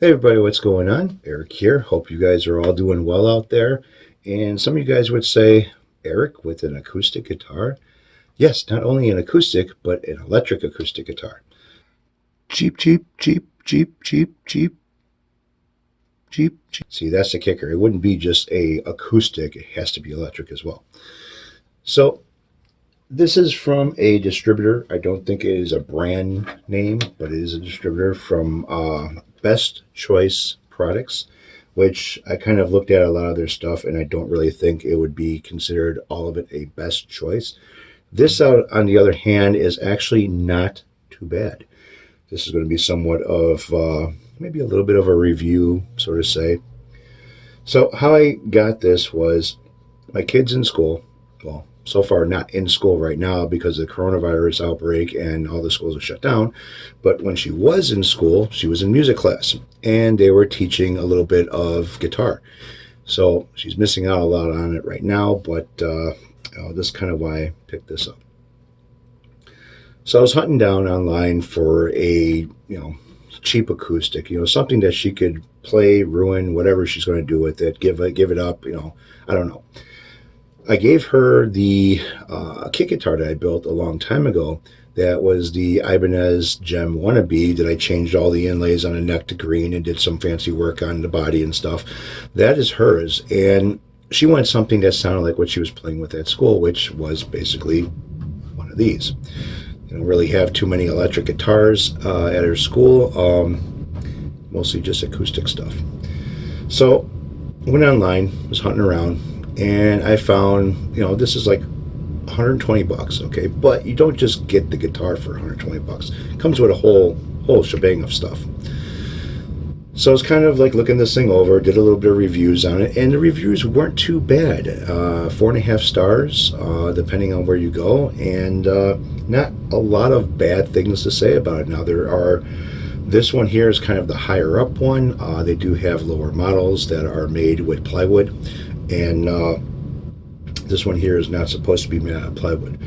Hey everybody, what's going on? Eric here. Hope you guys are all doing well out there. And some of you guys would say, Eric with an acoustic guitar? Yes, not only an acoustic, but an electric acoustic guitar. Cheap, cheap, cheap, cheap, cheap, cheap, cheap, cheap. See, that's the kicker. It wouldn't be just a acoustic, it has to be electric as well. So this is from a distributor. I don't think it is a brand name, but it is a distributor from Best Choice Products, which I kind of looked at a lot of their stuff and I don't really think it would be considered all of it a best choice. This, on the other hand, is actually not too bad. This is going to be somewhat of maybe a little bit of a review, so to say. So, how I got this was my kids in school, well, so far not in school right now because of the coronavirus outbreak and all the schools are shut down. But when she was in school, she was in music class and they were teaching a little bit of guitar. So she's missing out a lot on it right now, but this is kind of why I picked this up. So I was hunting down online for a, cheap acoustic, something that she could play, ruin, whatever she's going to do with it, give it up, I don't know. I gave her the kit guitar that I built a long time ago. That was the Ibanez Gem Wannabe that I changed all the inlays on the neck to green and did some fancy work on the body and stuff. That is hers. And she wanted something that sounded like what she was playing with at school, which was basically one of these. They don't really have too many electric guitars at her school, mostly just acoustic stuff. So I went online, was hunting around, and I found, this is like 120 bucks, okay? But you don't just get the guitar for 120 bucks. It comes with a whole shebang of stuff. So I was kind of like looking this thing over, did a little bit of reviews on it, and the reviews weren't too bad. 4.5 stars, depending on where you go, and not a lot of bad things to say about it. Now this one here is kind of the higher up one. They do have lower models that are made with plywood, and this one here is not supposed to be made out of plywood.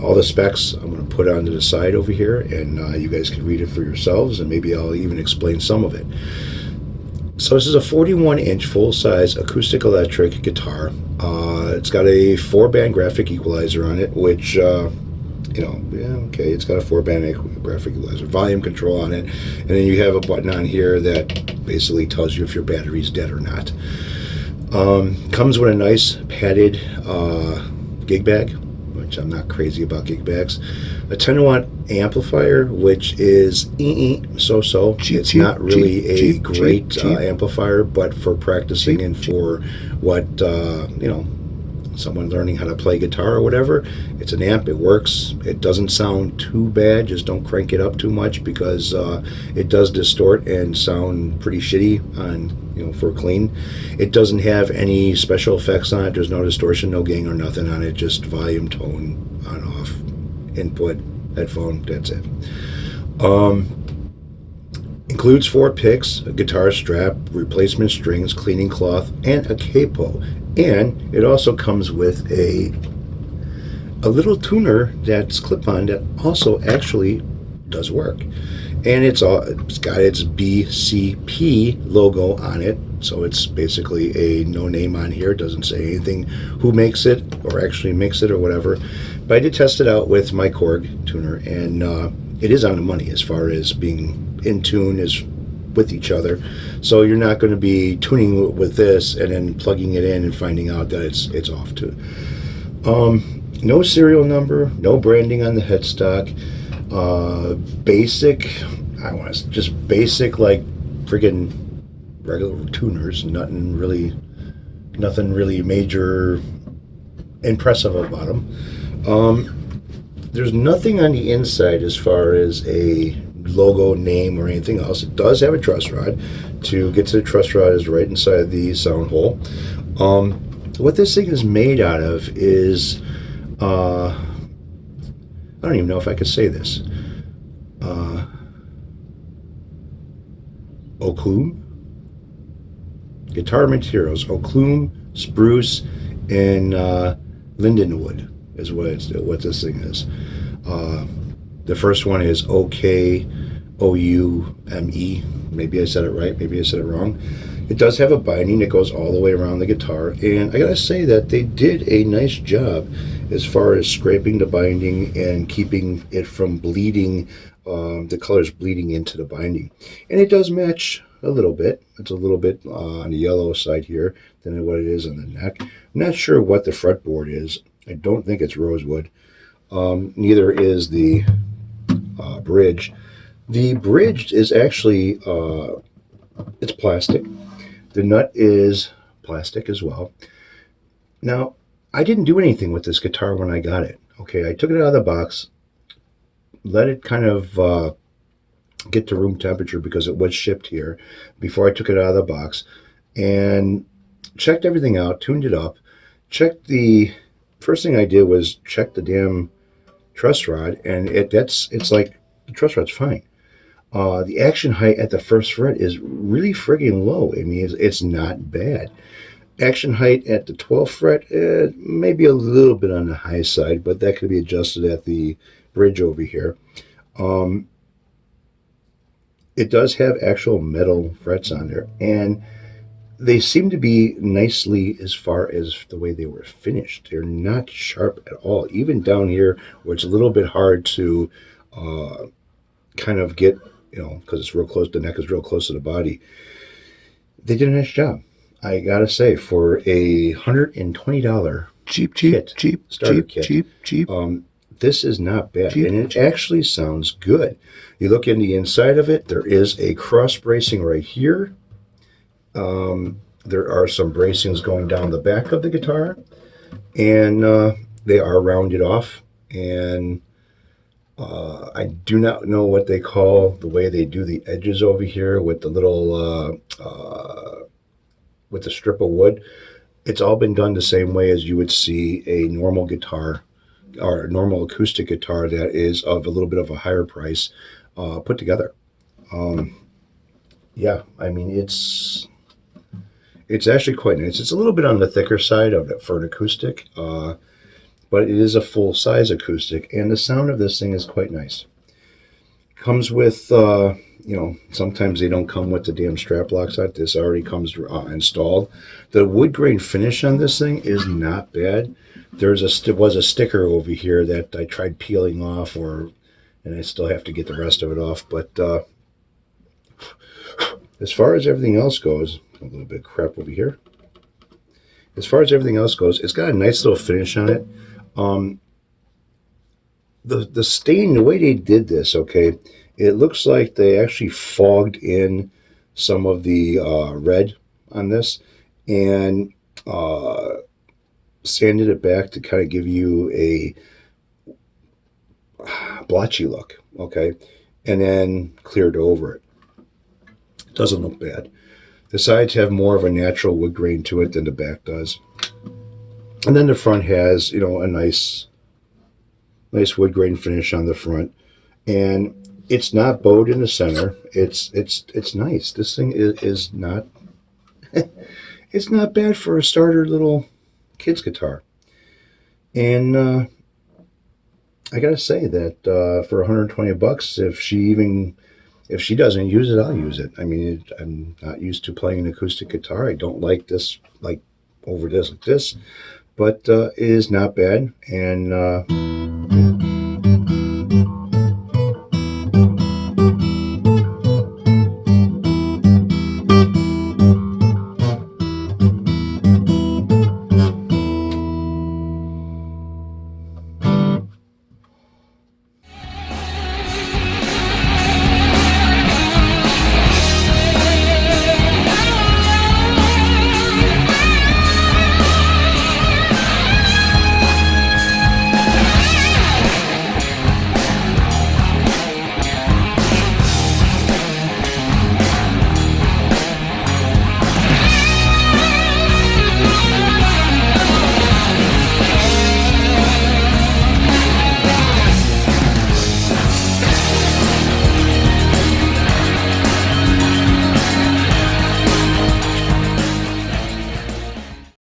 All the specs I'm going to put onto the side over here, and you guys can read it for yourselves, and maybe I'll even explain some of it. So this is a 41-inch full-size acoustic electric guitar. It's got a 4-band graphic equalizer on it, which, it's got a 4-band graphic equalizer, volume control on it, and then you have a button on here that basically tells you if your battery's dead or not. Comes with a nice padded gig bag, which I'm not crazy about gig bags. A 10-watt amplifier, which is so-so. It's not really a great amplifier, but for practicing and for what, someone learning how to play guitar or whatever, it's an amp. It works. It doesn't sound too bad. Just don't crank it up too much because it does distort and sound pretty shitty for clean. It doesn't have any special effects on it. There's no distortion, no gain or nothing on it. Just volume, tone, on, off, input, headphone. That's it. Includes 4 picks, a guitar strap, replacement strings, cleaning cloth, and a capo. And it also comes with a little tuner that's clip-on that also actually does work. And it's got its BCP logo on it, so it's basically a no name on here. It doesn't say anything who makes it or actually makes it or whatever. But I did test it out with my Korg tuner, and it is on the money as far as being in tune as with each other. So you're not going to be tuning with this and then plugging it in and finding out that it's off tune. No serial number, no branding on the headstock. Basic, just basic like friggin' regular tuners. Nothing really major impressive about them. There's nothing on the inside as far as a logo, name, or anything else. It does have a truss rod. To get to the truss rod is right inside the sound hole. What this thing is made out of is I don't even know if I could say this. Oaklum. Guitar materials: Oaklum, spruce, and lindenwood is what this thing is. The first one is OK O-U-M-E. Maybe I said it right, maybe I said it wrong. It does have a binding that goes all the way around the guitar, and I gotta say that they did a nice job as far as scraping the binding and keeping it from bleeding, the colors bleeding into the binding. And it does match a little bit. It's a little bit on the yellow side here than what it is on the neck. I'm not sure what the fretboard is. I don't think it's rosewood. Neither is the bridge. The bridge is actually it's plastic. The nut is plastic as well. Now, I didn't do anything with this guitar when I got it. Okay, I took it out of the box, let it kind of get to room temperature because it was shipped here before I took it out of the box, and checked everything out, tuned it up, checked the first thing I did was check the damn truss rod, and it's like the truss rod's fine. The action height at the first fret is really friggin' low. I mean, it's not bad. Action height at the 12th fret, maybe a little bit on the high side, but that could be adjusted at the bridge over here. Um, it does have actual metal frets on there, and they seem to be nicely as far as the way they were finished. They're not sharp at all. Even down here, where it's a little bit hard to uh, kind of get, because it's real close, the neck is real close to the body. They did a nice job. I gotta say, for a $120 starter kit, this is not bad, and it actually sounds good. You look in the inside of it, there is a cross bracing right here. There are some bracings going down the back of the guitar, and they are rounded off. And I do not know what they call the way they do the edges over here with the little with the strip of wood. It's all been done the same way as you would see a normal guitar or a normal acoustic guitar that is of a little bit of a higher price put together. Um, yeah, I mean it's actually quite nice. It's a little bit on the thicker side of it for an acoustic, but it is a full size acoustic, and the sound of this thing is quite nice. Comes with, sometimes they don't come with the damn strap locks on. This already comes installed. The wood grain finish on this thing is not bad. Was a sticker over here that I tried peeling off, and I still have to get the rest of it off. But as far as everything else goes, a little bit of crap over here. As far as everything else goes, it's got a nice little finish on it. Um, the stain, the way they did this, okay, it looks like they actually fogged in some of the red on this and uh, sanded it back to kind of give you a blotchy look, okay, and then cleared over it. Doesn't look bad. The sides have more of a natural wood grain to it than the back does. And then the front has, a nice wood grain finish on the front. And it's not bowed in the center. It's nice. This thing is not it's not bad for a starter little kid's guitar. And I gotta say that for 120 bucks, if she doesn't use it, I'll use it. I mean, I'm not used to playing an acoustic guitar. I don't like this like over this like this, but it is not bad. And